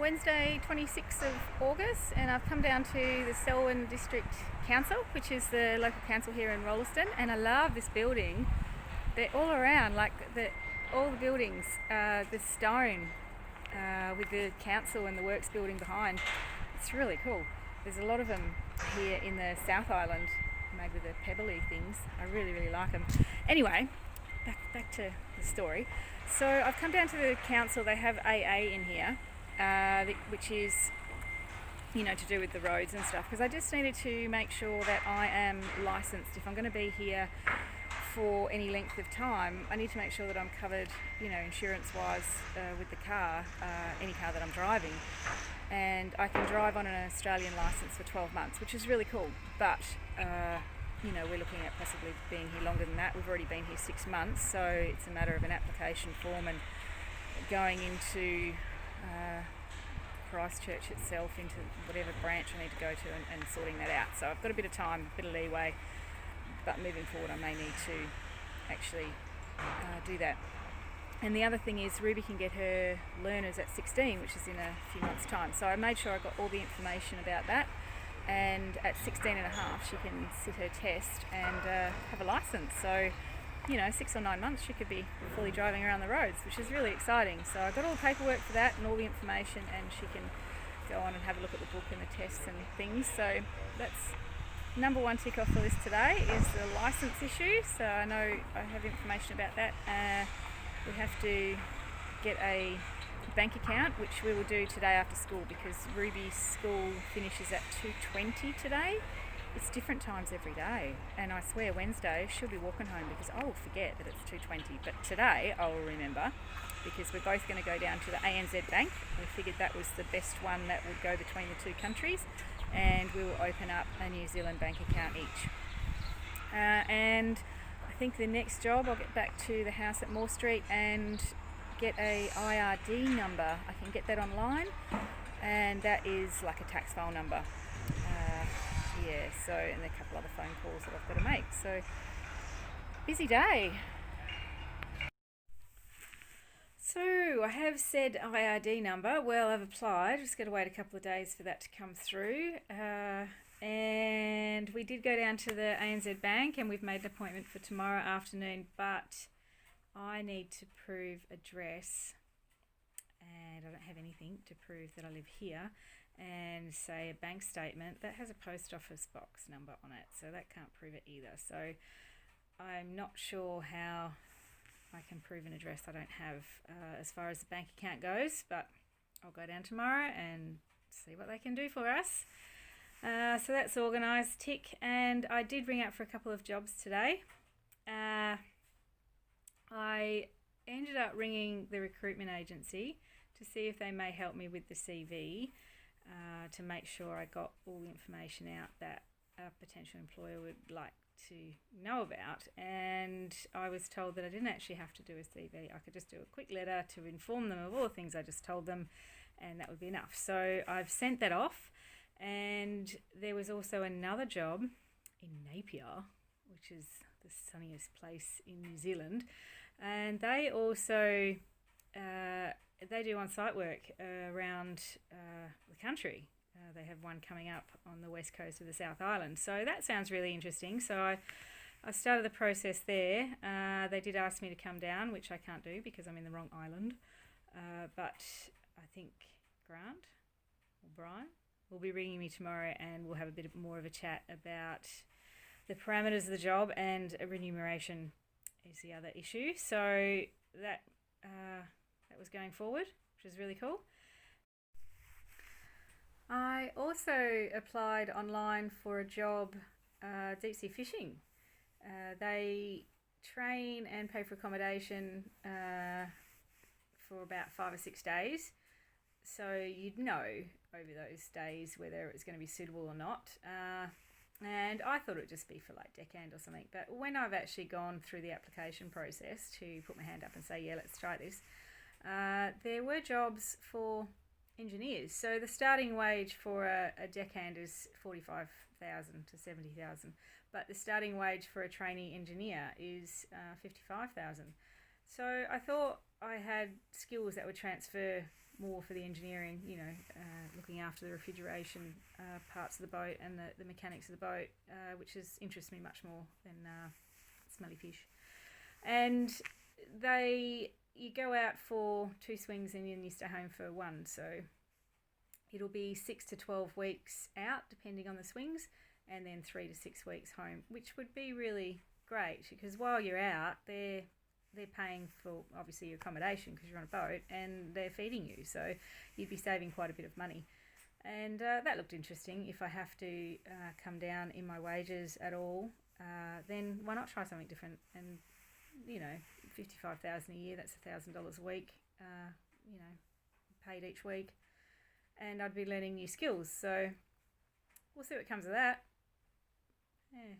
Wednesday 26th of August, and I've come down to the Selwyn District Council, which is the local council here in Rolleston, and I love this building. They're all around, all the buildings, the stone with the council and the works building behind. It's really cool. There's a lot of them here in the South Island, made with the pebbly things. I really like them. Anyway, back to the story. So I've come down to the council. They have AA in here, which is, to do with the roads and stuff, because I just needed to make sure that I am licensed. If I'm going to be here for any length of time, I need to make sure that I'm covered, insurance-wise, with the car, any car that I'm driving. And I can drive on an Australian licence for 12 months, which is really cool. But, we're looking at possibly being here longer than that. We've already been here 6 months, so it's a matter of an application form and going into Christchurch itself, into whatever branch I need to go to, and sorting that out. So I've got a bit of time, a bit of leeway, but moving forward I may need to actually do that. And the other thing is Ruby can get her learners at 16, which is in a few months' time. So I made sure I got all the information about that, and at 16 and a half she can sit her test and have a licence. So 6 or 9 months she could be fully driving around the roads, which is really exciting. So I got all the paperwork for that and all the information, and she can go on and have a look at the book and the tests and things. So that's number one tick off the list today, is the licence issue. So I know I have information about that. We have to get a bank account, which we will do today after school, because Ruby's school finishes at 2:20 today. It's different times every day, and I swear Wednesday she'll be walking home because I will forget that it's 2:20. But today I will remember, because we're both going to go down to the ANZ Bank. We figured that was the best one that would go between the two countries, and we will open up a New Zealand bank account each. And I think the next job, I'll get back to the house at Moore Street and get a IRD number. I can get that online, and that is like a tax file number. And a couple other phone calls that I've got to make. So, busy day. So, I have said IRD number. Well, I've applied. Just got to wait a couple of days for that to come through. And we did go down to the ANZ Bank, and we've made an appointment for tomorrow afternoon, but I need to prove address, and I don't have anything to prove that I live here, and say a bank statement that has a post office box number on it, so that can't prove it either. So I'm not sure how I can prove an address I don't have as far as the bank account goes, but I'll go down tomorrow and see what they can do for us. So that's organised, tick. And I did ring up for a couple of jobs today. I ended up ringing the recruitment agency to see if they may help me with the CV, to make sure I got all the information out that a potential employer would like to know about. And I was told that I didn't actually have to do a CV. I could just do a quick letter to inform them of all the things I just told them, and that would be enough. So I've sent that off. And there was also another job in Napier, which is the sunniest place in New Zealand, and they also they do on-site work around the country. They have one coming up on the west coast of the South Island, so that sounds really interesting. So I started the process there. They did ask me to come down, which I can't do because I'm in the wrong island, but I think Grant or Brian will be ringing me tomorrow, and we'll have a bit more of a chat about the parameters of the job, and remuneration is the other issue. So that was going forward, which is really cool. I also applied online for a job, deep sea fishing. They train and pay for accommodation for about 5 or 6 days. So you'd know over those days whether it's going to be suitable or not. And I thought it would just be for like deckhand or something. But when I've actually gone through the application process to put my hand up and say, yeah, let's try this, there were jobs for engineers. So the starting wage for a deckhand is 45,000 to 70,000, but the starting wage for a trainee engineer is 55,000. So I thought I had skills that would transfer more for the engineering, looking after the refrigeration parts of the boat and the mechanics of the boat, which interests me much more than smelly fish. And you go out for 2 swings and then you stay home for 1. So it'll be 6 to 12 weeks out, depending on the swings, and then 3 to 6 weeks home, which would be really great because while you're out, they're paying for obviously your accommodation because you're on a boat, and they're feeding you, so you'd be saving quite a bit of money. And that looked interesting. If I have to come down in my wages at all, then why not try something different? And $55,000 a year, that's $1,000 a week, paid each week, and I'd be learning new skills. So we'll see what comes of that. Yeah.